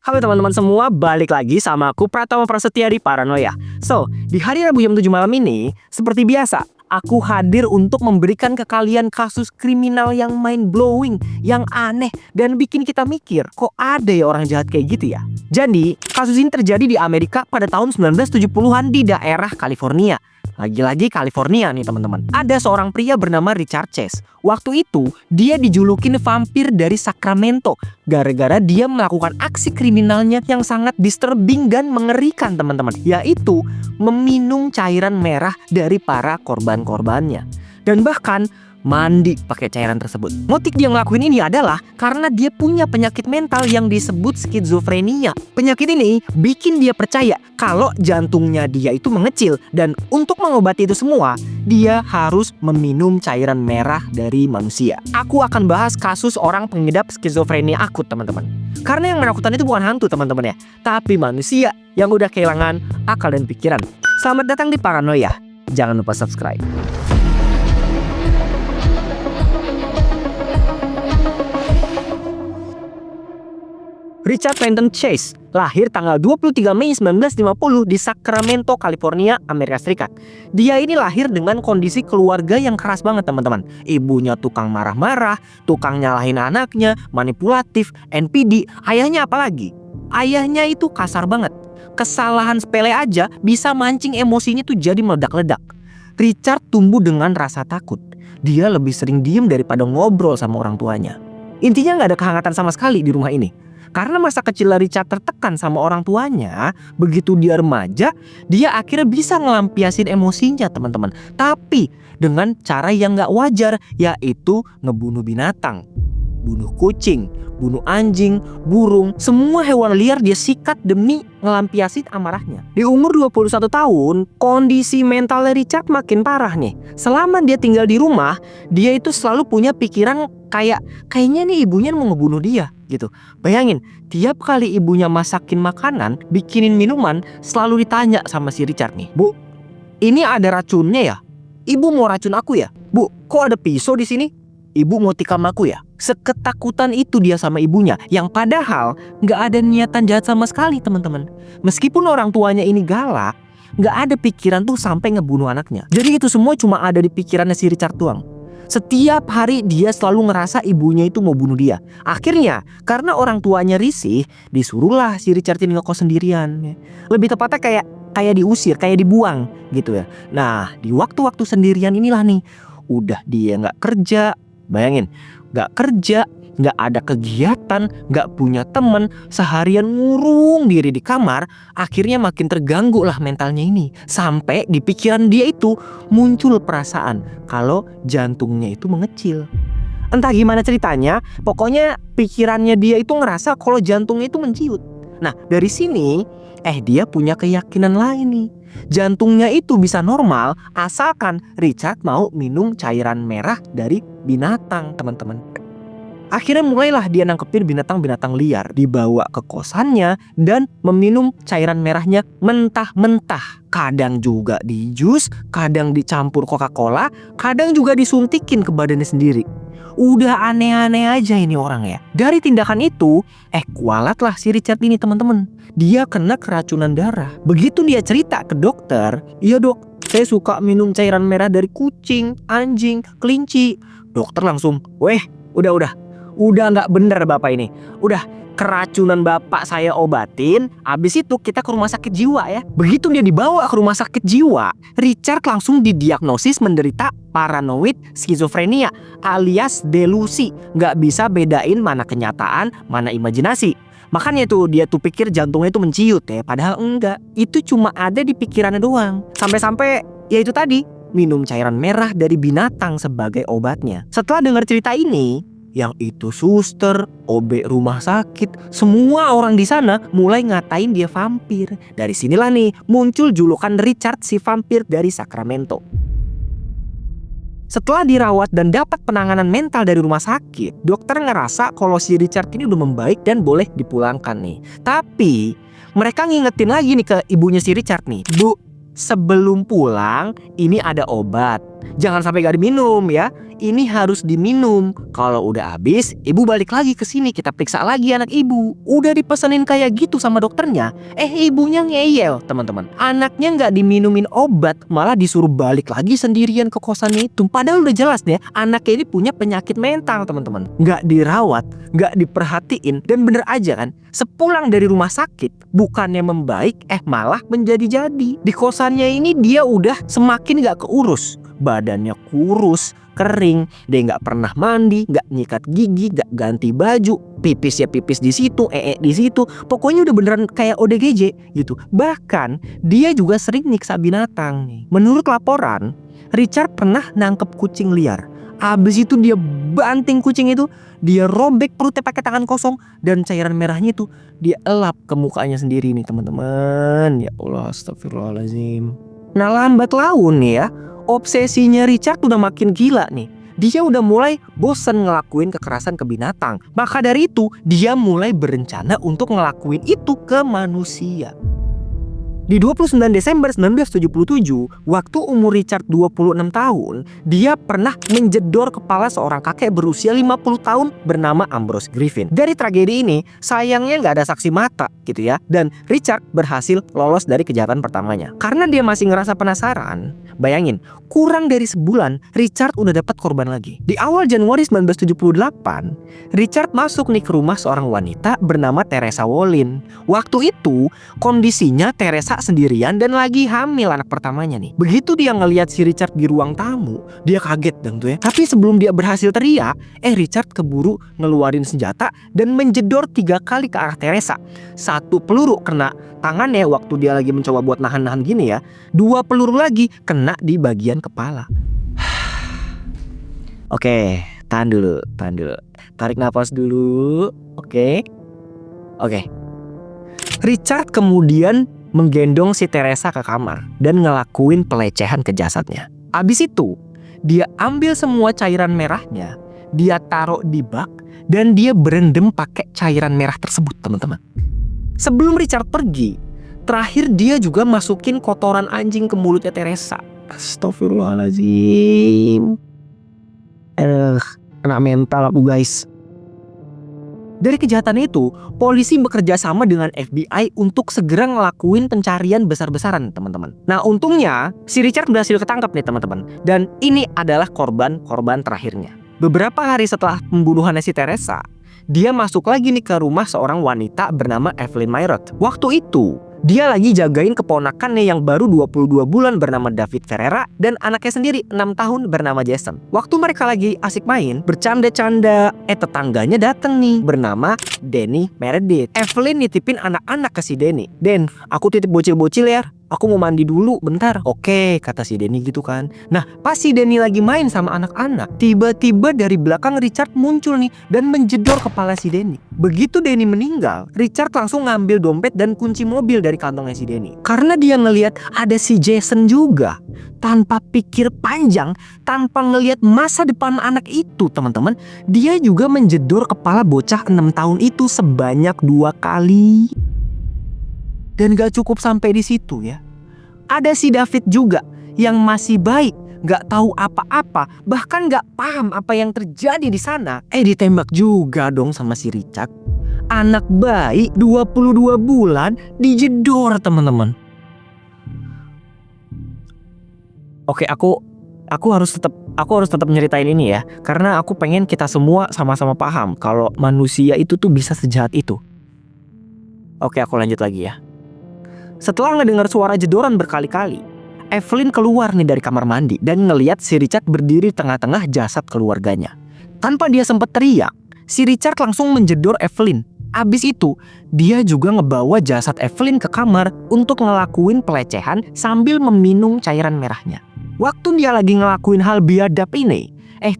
Halo teman-teman semua, balik lagi sama aku Pratama Prasetya di Paranoia. So, di hari Rabu jam 7 malam ini, seperti biasa, aku hadir untuk memberikan ke kalian kasus kriminal yang mind-blowing, yang aneh, dan bikin kita mikir, kok ada ya orang jahat kayak gitu ya? Jadi, kasus ini terjadi di Amerika pada tahun 1970-an di daerah California. Lagi-lagi California nih teman-teman. Ada seorang pria bernama Richard Chase. Waktu itu dia dijulukin vampir dari Sacramento gara-gara dia melakukan aksi kriminalnya yang sangat disturbing dan mengerikan teman-teman, yaitu meminum cairan merah dari para korban-korbannya. Dan bahkan mandi pakai cairan tersebut. Motif dia ngelakuin ini adalah karena dia punya penyakit mental yang disebut skizofrenia. Penyakit ini bikin dia percaya kalau jantungnya dia itu mengecil, dan untuk mengobati itu semua dia harus meminum cairan merah dari manusia. Aku akan bahas kasus orang pengidap skizofrenia akut teman-teman. Karena yang menakutkan itu bukan hantu teman-teman ya, tapi manusia yang udah kehilangan akal dan pikiran. Selamat datang di Paranoia. Jangan lupa subscribe. Richard Clayton Chase lahir tanggal 23 Mei 1950 di Sacramento, California, Amerika Serikat. Dia ini lahir dengan kondisi keluarga yang keras banget teman-teman. Ibunya tukang marah-marah, tukang nyalahin anaknya, manipulatif, NPD. Ayahnya apalagi? Ayahnya itu kasar banget. Kesalahan sepele aja bisa mancing emosinya tuh jadi meledak-ledak. Richard tumbuh dengan rasa takut. Dia lebih sering diem daripada ngobrol sama orang tuanya. Intinya nggak ada kehangatan sama sekali di rumah ini. Karena masa kecil Richard tertekan sama orang tuanya, begitu dia remaja, dia akhirnya bisa ngelampiasin emosinya teman-teman. Tapi dengan cara yang gak wajar, yaitu ngebunuh binatang. Bunuh kucing, bunuh anjing, burung, semua hewan liar dia sikat demi ngelampiasin amarahnya. Di umur 21 tahun, kondisi mental Richard makin parah nih. Selama dia tinggal di rumah, dia itu selalu punya pikiran kayaknya nih ibunya mau ngebunuh dia gitu. Bayangin, tiap kali ibunya masakin makanan, bikinin minuman, selalu ditanya sama si Richard nih, "Bu, ini ada racunnya ya? Ibu mau racun aku ya? Bu, kok ada pisau di sini? Ibu mau tikam aku ya?" Seketakutan itu dia sama ibunya, yang padahal nggak ada niatan jahat sama sekali teman-teman. Meskipun orang tuanya ini galak, nggak ada pikiran tuh sampai ngebunuh anaknya. Jadi itu semua cuma ada di pikirannya si Richard doang. Setiap hari dia selalu ngerasa ibunya itu mau bunuh dia. Akhirnya karena orang tuanya risih, disuruhlah si Richard ini ngekos sendirian. Lebih tepatnya kayak diusir, kayak dibuang gitu ya. Nah di waktu-waktu sendirian inilah nih, udah dia nggak kerja. Bayangin, nggak kerja, nggak ada kegiatan, nggak punya temen, seharian ngurung diri di kamar. Akhirnya makin terganggu lah mentalnya ini. Sampai di pikiran dia itu muncul perasaan kalau jantungnya itu mengecil. Entah gimana ceritanya, pokoknya pikirannya dia itu ngerasa kalau jantungnya itu menciut. Nah dari sini dia punya keyakinan lain nih. Jantungnya itu bisa normal asalkan Richard mau minum cairan merah dari binatang teman-teman. Akhirnya mulailah dia nangkepin binatang-binatang liar, dibawa ke kosannya dan meminum cairan merahnya mentah-mentah. Kadang juga di jus, kadang dicampur Coca-Cola, kadang juga disuntikin ke badannya sendiri. Udah aneh-aneh aja ini orang ya. Dari tindakan itu, kualatlah si Richard ini teman-teman. Dia kena keracunan darah. Begitu dia cerita ke dokter, "Iya dok, saya suka minum cairan merah dari kucing, anjing, kelinci." Dokter langsung, udah nggak bener bapak ini. Udah keracunan bapak saya obatin, abis itu kita ke rumah sakit jiwa ya. Begitu dia dibawa ke rumah sakit jiwa, Richard langsung didiagnosis menderita paranoid skizofrenia alias delusi. Nggak bisa bedain mana kenyataan, mana imajinasi. Makanya tuh dia tuh pikir jantungnya itu menciut ya, padahal enggak. Itu cuma ada di pikirannya doang. Sampai-sampai ya itu tadi, minum cairan merah dari binatang sebagai obatnya. Setelah dengar cerita ini, yang itu suster, OB rumah sakit, semua orang di sana mulai ngatain dia vampir. Dari sinilah nih muncul julukan Richard si vampir dari Sacramento. Setelah dirawat dan dapat penanganan mental dari rumah sakit, dokter ngerasa kalau si Richard ini udah membaik dan boleh dipulangkan nih. Tapi mereka ngingetin lagi nih ke ibunya si Richard nih, "Bu, sebelum pulang ini ada obat. Jangan sampai gak diminum ya. ini harus diminum. Kalau udah habis, ibu balik lagi ke sini, kita periksa lagi anak ibu. Udah dipesenin kayak gitu sama dokternya, ibunya ngeyel teman-teman. Anaknya nggak diminumin obat, malah disuruh balik lagi sendirian ke kosannya itu. Padahal udah jelas nih, anaknya ini punya penyakit mental teman-teman. Nggak dirawat, nggak diperhatiin, dan bener aja kan, sepulang dari rumah sakit, bukannya membaik, malah menjadi-jadi. Di kosannya ini dia udah semakin nggak keurus. Badannya kurus, kering, dia nggak pernah mandi, nggak nyikat gigi, nggak ganti baju, pipis ya pipis di situ, di situ, pokoknya udah beneran kayak ODGJ gitu. Bahkan dia juga sering nyiksa binatang nih. Menurut laporan, Richard pernah nangkep kucing liar. Abis itu dia banting kucing itu, dia robek perutnya pakai tangan kosong, dan cairan merahnya itu dia elap ke mukanya sendiri nih teman-teman. Ya Allah, astagfirullahaladzim. Nah, lambat laun nih ya, obsesinya Richard udah makin gila nih. Dia udah mulai bosen ngelakuin kekerasan ke binatang. Maka dari itu, dia mulai berencana untuk ngelakuin itu ke manusia. Di 29 Desember 1977, waktu umur Richard 26 tahun, dia pernah menjedor kepala seorang kakek berusia 50 tahun bernama Ambrose Griffin. Dari tragedi ini, sayangnya nggak ada saksi mata gitu ya, dan Richard berhasil lolos dari kejahatan pertamanya. Karena dia masih ngerasa penasaran, bayangin, kurang dari sebulan, Richard udah dapat korban lagi. Di awal Januari 1978, Richard masuk nih ke rumah seorang wanita bernama Teresa Wallin. Waktu itu, kondisinya Teresa sendirian dan lagi hamil anak pertamanya nih. Begitu dia ngelihat si Richard di ruang tamu, dia kaget dong tuh ya. Tapi sebelum dia berhasil teriak, Richard keburu ngeluarin senjata dan menjedor 3 kali ke arah Teresa. 1 peluru kena tangannya waktu dia lagi mencoba buat nahan-nahan gini ya. 2 peluru lagi kena di bagian kepala. Oke, tahan dulu. Tarik nafas dulu. Oke. Richard kemudian menggendong si Teresa ke kamar dan ngelakuin pelecehan ke jasadnya. Abis itu, dia ambil semua cairan merahnya, dia taruh di bak, dan dia berendam pakai cairan merah tersebut, teman-teman. Sebelum Richard pergi, terakhir dia juga masukin kotoran anjing ke mulutnya Teresa. Astagfirullahaladzim. Kena mental aku, guys. Dari kejahatan itu, polisi bekerja sama dengan FBI untuk segera ngelakuin pencarian besar-besaran, teman-teman. Nah, untungnya si Richard berhasil ketangkap nih, teman-teman. Dan ini adalah korban terakhirnya. Beberapa hari setelah pembunuhannya si Teresa, dia masuk lagi nih ke rumah seorang wanita bernama Evelyn Mayrot. Waktu itu, dia lagi jagain keponakannya yang baru 22 bulan bernama David Ferreira dan anaknya sendiri 6 tahun bernama Jason. Waktu mereka lagi asik main, bercanda-canda, tetangganya dateng nih bernama Danny Meredith. Evelyn nitipin anak-anak ke si Danny. "Den, aku titip bocil-bocil ya. Aku mau mandi dulu bentar." "Oke," kata si Danny gitu kan. Nah, pas si Danny lagi main sama anak-anak, tiba-tiba dari belakang Richard muncul nih dan menjedor kepala si Danny. Begitu Danny meninggal, Richard langsung ngambil dompet dan kunci mobil dari kantongnya si Danny. Karena dia ngelihat ada si Jason juga. Tanpa pikir panjang, tanpa ngelihat masa depan anak itu, teman-teman, dia juga menjedor kepala bocah 6 tahun itu sebanyak 2 kali. Dan gak cukup sampai di situ ya. Ada si David juga yang masih baik, gak tahu apa-apa, bahkan gak paham apa yang terjadi di sana. Ditembak juga dong sama si Richard. Anak bayi 22 bulan dijedor, teman-teman. Oke, aku harus tetap nyeritain ini ya, karena aku pengen kita semua sama-sama paham kalau manusia itu tuh bisa sejahat itu. Oke, aku lanjut lagi ya. Setelah ngedengar suara jedoran berkali-kali, Evelyn keluar nih dari kamar mandi dan ngeliat si Richard berdiri di tengah-tengah jasad keluarganya. Tanpa dia sempat teriak, si Richard langsung menjedor Evelyn. Abis itu, dia juga ngebawa jasad Evelyn ke kamar untuk ngelakuin pelecehan sambil meminum cairan merahnya. Waktu dia lagi ngelakuin hal biadab ini,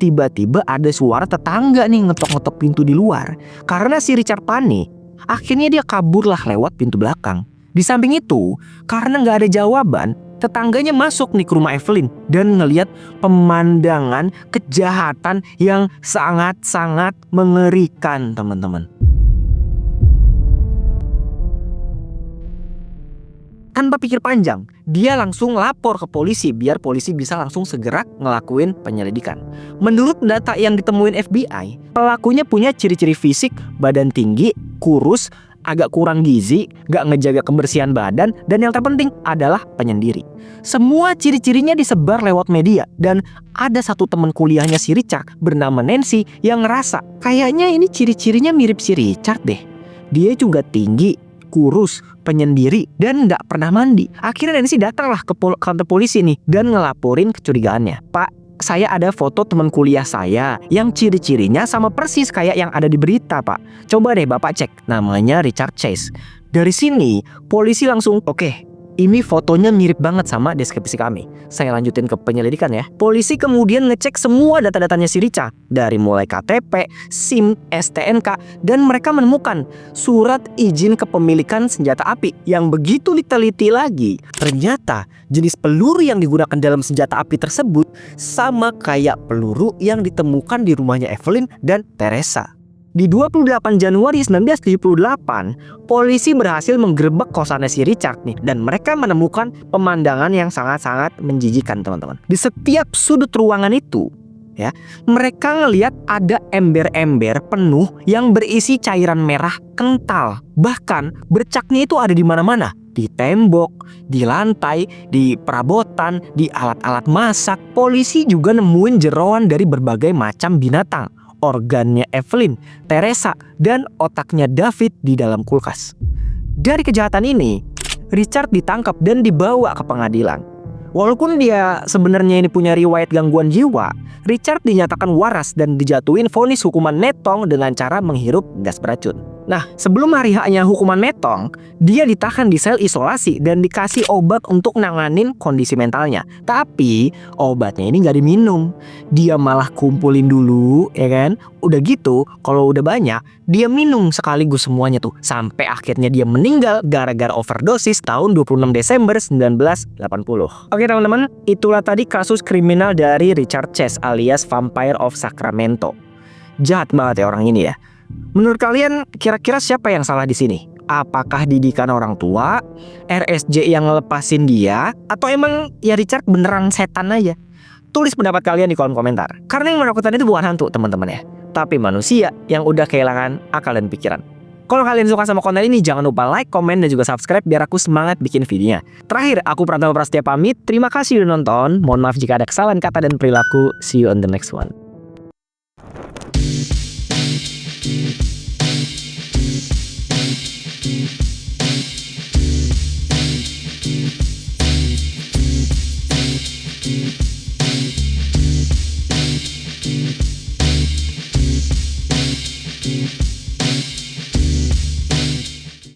tiba-tiba ada suara tetangga nih ngetok-ngetok pintu di luar. Karena si Richard panik, akhirnya dia kaburlah lewat pintu belakang. Di samping itu, karena nggak ada jawaban, tetangganya masuk nih ke rumah Evelyn dan ngelihat pemandangan kejahatan yang sangat-sangat mengerikan, teman-teman. tanpa pikir panjang, dia langsung lapor ke polisi biar polisi bisa langsung segera ngelakuin penyelidikan. Menurut data yang ditemuin FBI, pelakunya punya ciri-ciri fisik, badan tinggi, kurus, agak kurang gizi, gak ngejaga kebersihan badan, dan yang terpenting adalah penyendiri. Semua ciri-cirinya disebar lewat media, dan ada satu teman kuliahnya si Richard bernama Nancy yang ngerasa kayaknya ini ciri-cirinya mirip si Richard deh. Dia juga tinggi, kurus, penyendiri, dan nggak pernah mandi. Akhirnya Nancy datanglah ke kantor polisi nih dan ngelaporin kecurigaannya. Pak, saya ada foto teman kuliah saya yang ciri-cirinya sama persis kayak yang ada di berita, Pak. Coba deh Bapak cek, namanya Richard Chase. Dari sini, polisi langsung, oke, ini fotonya mirip banget sama deskripsi kami. Saya lanjutin ke penyelidikan ya. Polisi kemudian ngecek semua data-datanya si Richard, dari mulai KTP, SIM, STNK, dan mereka menemukan surat izin kepemilikan senjata api yang begitu diteliti lagi. Ternyata jenis peluru yang digunakan dalam senjata api tersebut sama kayak peluru yang ditemukan di rumahnya Evelyn dan Teresa. Di 28 Januari 1978, polisi berhasil menggerebek kosannya si Richard nih, dan mereka menemukan pemandangan yang sangat-sangat menjijikan, teman-teman. Di setiap sudut ruangan itu, ya, mereka ngelihat ada ember-ember penuh yang berisi cairan merah kental. Bahkan bercaknya itu ada di mana-mana. Di tembok, di lantai, di perabotan, di alat-alat masak. Polisi juga nemuin jeroan dari berbagai macam binatang, organnya Evelyn, Teresa, dan otaknya David di dalam kulkas. Dari kejahatan ini, Richard ditangkap dan dibawa ke pengadilan. Walaupun dia sebenarnya ini punya riwayat gangguan jiwa, Richard dinyatakan waras dan dijatuhin vonis hukuman metong dengan cara menghirup gas beracun. Nah, sebelum hari haknya hukuman metong, dia ditahan di sel isolasi dan dikasih obat untuk nanganin kondisi mentalnya. Tapi obatnya ini nggak diminum, dia malah kumpulin dulu, ya kan? Udah gitu, kalau udah banyak, dia minum sekaligus semuanya tuh. Sampai akhirnya dia meninggal gara-gara overdosis tahun 26 Desember 1980. Oke teman-teman, itulah tadi kasus kriminal dari Richard Chase alias Vampire of Sacramento. Jahat banget ya orang ini ya. Menurut kalian kira-kira siapa yang salah di sini? Apakah didikan orang tua, RSJ yang ngelepasin dia, atau emang ya Richard beneran setan aja? Tulis pendapat kalian di kolom komentar. Karena yang menakutkan itu bukan hantu teman-teman ya, tapi manusia yang udah kehilangan akal dan pikiran. Kalau kalian suka sama konten ini, jangan lupa like, komen, dan juga subscribe biar aku semangat bikin videonya. Terakhir, aku Pratama Prasetya pamit. Terima kasih udah nonton. Mohon maaf jika ada kesalahan kata dan perilaku. See you on the next one.